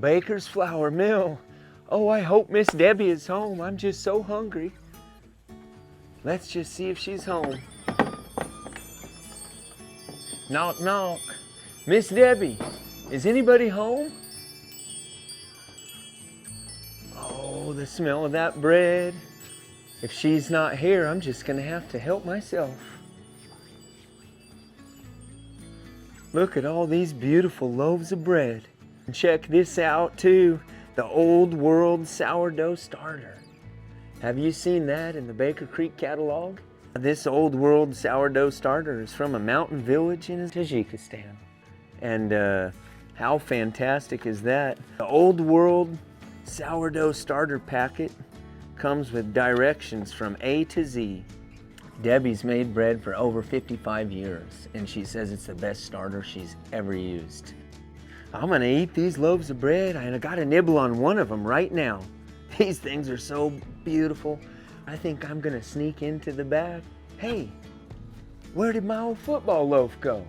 Baker's Flour Mill. Oh, I hope Miss Debbie is home. I'm just so hungry. Let's just see if she's home. Knock, knock. Miss Debbie, is anybody home? Oh, the smell of that bread. If she's not here, I'm just gonna have to help myself. Look at all these beautiful loaves of bread. And check this out too, the Old World Sourdough Starter. Have you seen that in the Baker Creek catalog? This Old World Sourdough Starter is from a mountain village in Tajikistan. And how fantastic is that? The Old World Sourdough Starter packet comes with directions from A to Z. Debbie's made bread for over 55 years, and she says it's the best starter she's ever used. I'm gonna eat these loaves of bread, and I gotta nibble on one of them right now. These things are so beautiful. I think I'm gonna sneak into the back. Hey, where did my old football loaf go?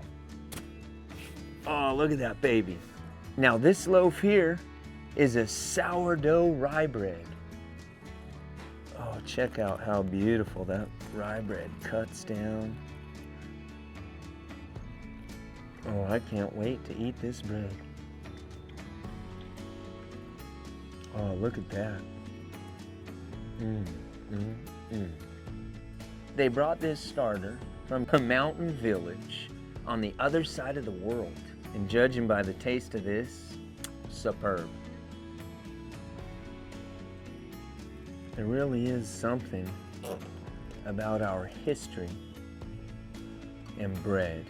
Oh, look at that baby. Now this loaf here is a sourdough rye bread. Oh, check out how beautiful that rye bread cuts down. Oh, I can't wait to eat this bread. Oh, look at that. They brought this starter from a mountain village on the other side of the world. And judging by the taste of this, superb. There really is something about our history and bread.